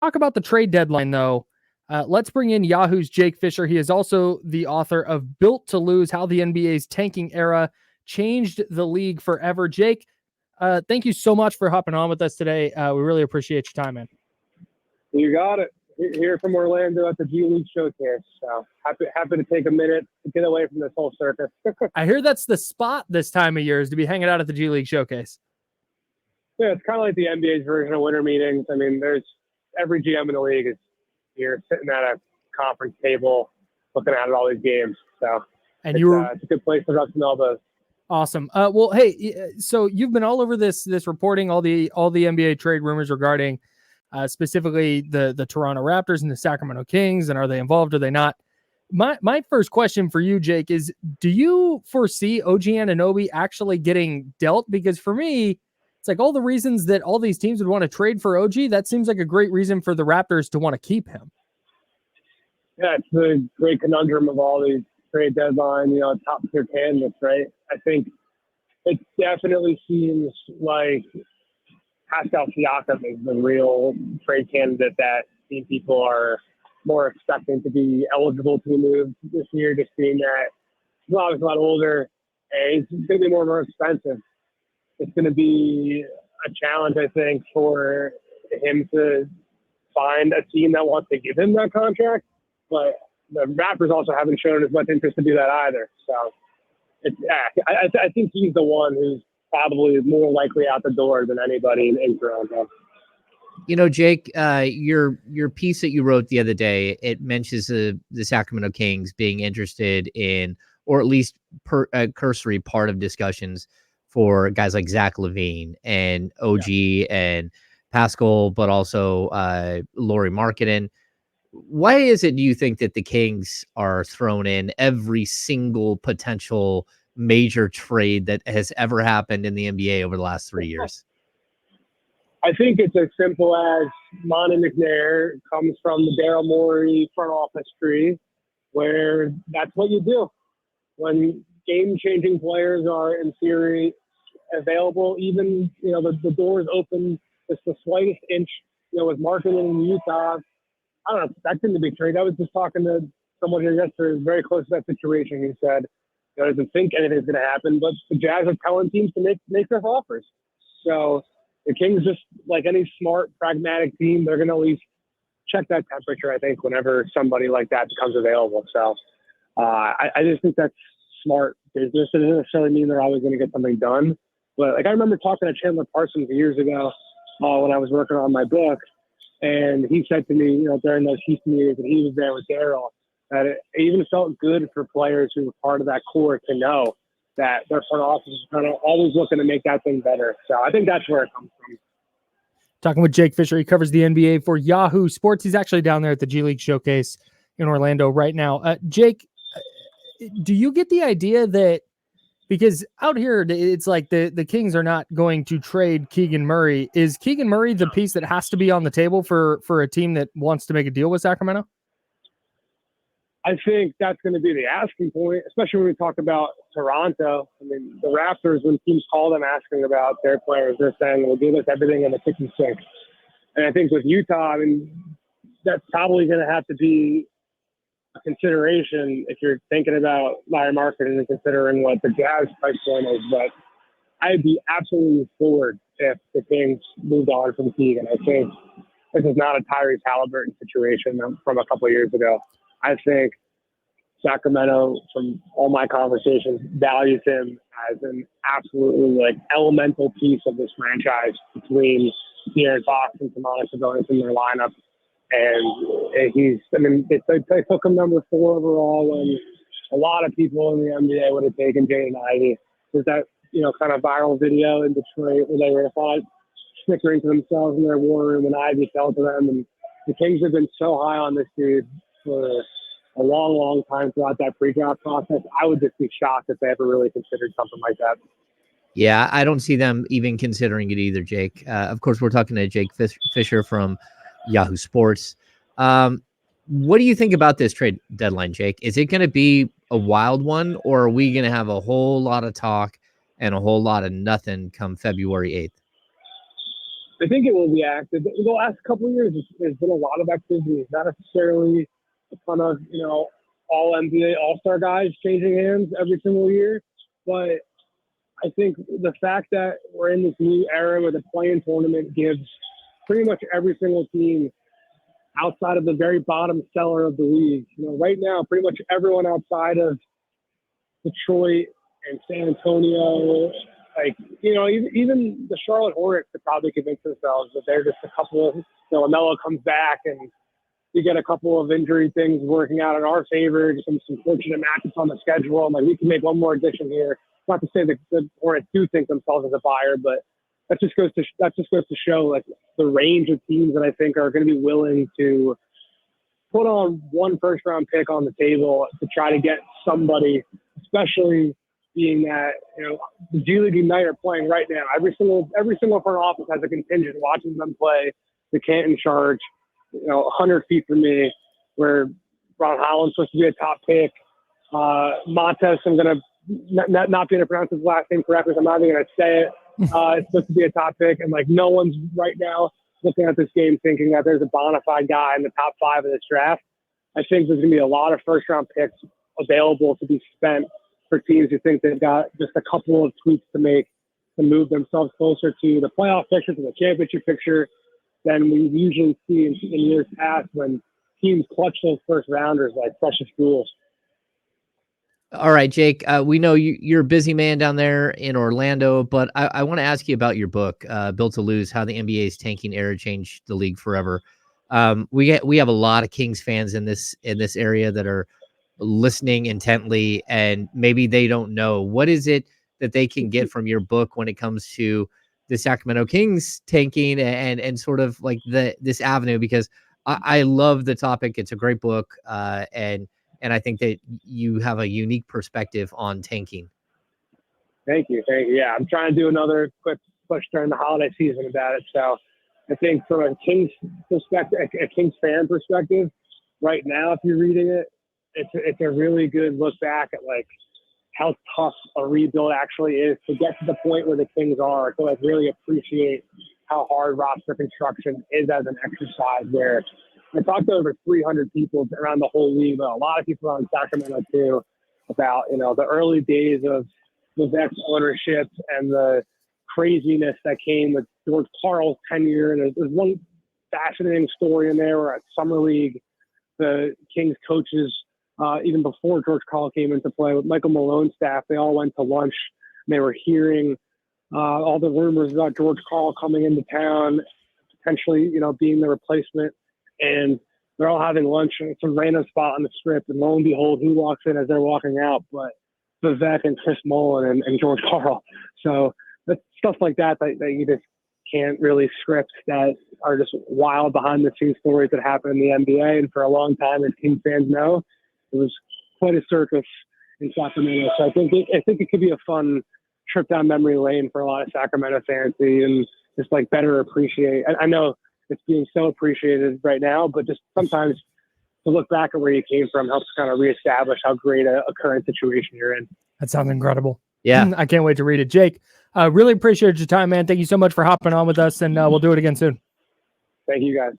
talk about the trade deadline, though, let's bring in Yahoo's Jake Fischer. He is also the author of Built to Lose, How the NBA's Tanking Era Changed the League Forever. Jake, thank you so much for hopping on with us today. We really appreciate your time, man. You got it. Here from Orlando at the G League Showcase. So happy to take a minute to get away from this whole circus. I hear that's the spot this time of year, is to be hanging out at the G League Showcase. Yeah, it's kind of like the NBA's version of winter meetings. I mean, there's every GM in the league is here sitting at a conference table looking at all these games. So and it's a good place to rub some elbows. Awesome. Well, hey, so you've been all over this reporting, all the NBA trade rumors regarding specifically the Toronto Raptors and the Sacramento Kings, and are they involved? Are they not? My first question for you, Jake, is do you foresee OG Anunoby actually getting dealt? Because for me, it's like all the reasons that all these teams would want to trade for OG, that seems like a great reason for the Raptors to want to keep him. Yeah, it's the great conundrum of all these trade deadline, top tier candidates, right? I think it definitely seems like Pascal Siakam is the real trade candidate that people are more expecting to be eligible to move this year, just being that he's obviously a lot older and he's going to be more expensive. It's going to be a challenge, I think, for him to find a team that wants to give him that contract. But the Raptors also haven't shown as much interest to do that either. So I think he's the one who's probably more likely out the door than anybody in Toronto. Jake, your piece that you wrote the other day, it mentions the Sacramento Kings being interested in, or at least cursory part of discussions for guys like Zach LaVine and OG and Pascal, but also Lauri Markkanen. Why is it, do you think, that the Kings are thrown in every single potential major trade that has ever happened in the NBA over the last 3 years? I think it's as simple as Monty McNair comes from the Daryl Morey front office tree, where that's what you do. When game-changing players are, in theory, available, even, the doors open just the slightest inch, with Markkanen in Utah, I don't expect him to be traded. I was just talking to someone here yesterday who's very close to that situation. He said, doesn't think anything's going to happen, but the Jazz are telling teams to make their offers. So the Kings, just like any smart, pragmatic team, they're going to at least check that temperature, I think, whenever somebody like that becomes available. So I just think that's smart business. It doesn't necessarily mean they're always going to get something done. But I remember talking to Chandler Parsons years ago when I was working on my book, and he said to me, during those Houston years that he was there with Daryl, that it even felt good for players who were part of that core to know that their front office is kind of always looking to make that thing better. So I think that's where it comes from. Talking with Jake Fischer. He covers the NBA for Yahoo Sports. He's actually down there at the G League Showcase in Orlando right now. Jake, do you get the idea that, because out here it's like the Kings are not going to trade Keegan Murray. Is Keegan Murray the piece that has to be on the table for a team that wants to make a deal with Sacramento? I think that's going to be the asking point, especially when we talk about Toronto. I mean, the Raptors, when teams call them asking about their players, they're saying, well, give us everything in the kitchen sink. And I think with Utah, I mean, that's probably going to have to be a consideration if you're thinking about Lauri Markkanen and considering what the Jazz price point is. But I'd be absolutely floored if the Kings moved on from Keegan. I think this is not a Tyrese Halliburton situation from a couple of years ago. I think Sacramento, from all my conversations, values him as an absolutely elemental piece of this franchise between De'Aaron Fox and Tomas Sabonis in their lineup. And they took him number 4 overall when a lot of people in the NBA would have taken Jaden Ivey. There's that, kind of viral video in Detroit where they were snickering to themselves in their war room and Ivey fell to them. And the Kings have been so high on this dude for a long, long time throughout that pre-draft process. I would just be shocked if they ever really considered something like that. Yeah, I don't see them even considering it either, Jake. Of course, we're talking to Jake Fischer from Yahoo Sports. What do you think about this trade deadline, Jake? Is it going to be a wild one, or are we going to have a whole lot of talk and a whole lot of nothing come February 8th? I think it will be active. The last couple of years, there's been a lot of activity, not necessarily a ton of, all NBA All-Star guys changing hands every single year. But I think the fact that we're in this new era where the play-in tournament gives pretty much every single team outside of the very bottom cellar of the league. Right now, pretty much everyone outside of Detroit and San Antonio, even the Charlotte Hornets could probably convince themselves that they're just a couple of, LaMelo comes back and you get a couple of injury things working out in our favor, just some fortunate matchups on the schedule. I'm like, we can make one more addition here. Not to say that the Hornets do think themselves as a buyer, but that just goes to show like the range of teams that I think are going to be willing to put on one first round pick on the table to try to get somebody, especially being that the G League Ignite are playing right now. Every single front office has a contingent watching them play the Canton Charge, 100 feet from me, where Ron Holland's supposed to be a top pick. Montes, I'm gonna not be able to pronounce his last name correctly, so I'm not even gonna say it. It's supposed to be a top pick, and like no one's right now looking at this game thinking that there's a bona fide guy in the top 5 of this draft. I think there's gonna be a lot of first round picks available to be spent for teams who think they've got just a couple of tweaks to make to move themselves closer to the playoff picture, to the championship picture, than we usually see in years past when teams clutch those first rounders like precious jewels. All right, Jake, we know you're a busy man down there in Orlando, but I want to ask you about your book, Built to Lose, How the NBA's Tanking Era Changed the League Forever. We have a lot of Kings fans in this area that are listening intently, and maybe they don't know. What is it that they can get from your book when it comes to the Sacramento Kings tanking and sort of like this avenue? Because I love the topic. It's a great book. And I think that you have a unique perspective on tanking. Thank you. Yeah, I'm trying to do another quick push during the holiday season about it. So I think from a Kings perspective, a Kings fan perspective, right now, if you're reading it, it's a really good look back at like how tough a rebuild actually is to get to the point where the Kings are, to like really appreciate how hard roster construction is as an exercise. Where I talked to over 300 people around the whole league, but a lot of people around Sacramento too, about the early days of Vivek's ownership and the craziness that came with George Karl's tenure. And there's one fascinating story in there where at Summer League, the Kings coaches, even before George Karl came into play, with Michael Malone's staff, they all went to lunch and they were hearing all the rumors about George Karl coming into town, potentially, being the replacement. And they're all having lunch at some random spot on the strip. And lo and behold, who walks in as they're walking out? But Vivek and Chris Mullin and George Karl. So that's stuff like that you just can't really script, that are just wild behind the scenes stories that happen in the NBA. And for a long time, as Kings fans know, it was quite a circus in Sacramento. So I think it could be a fun trip down memory lane for a lot of Sacramento fans to even just like better appreciate. I know it's being so appreciated right now, but just sometimes to look back at where you came from helps kind of reestablish how great a current situation you're in. That sounds incredible. Yeah. I can't wait to read it. Jake, really appreciate your time, man. Thank you so much for hopping on with us, and we'll do it again soon. Thank you, guys.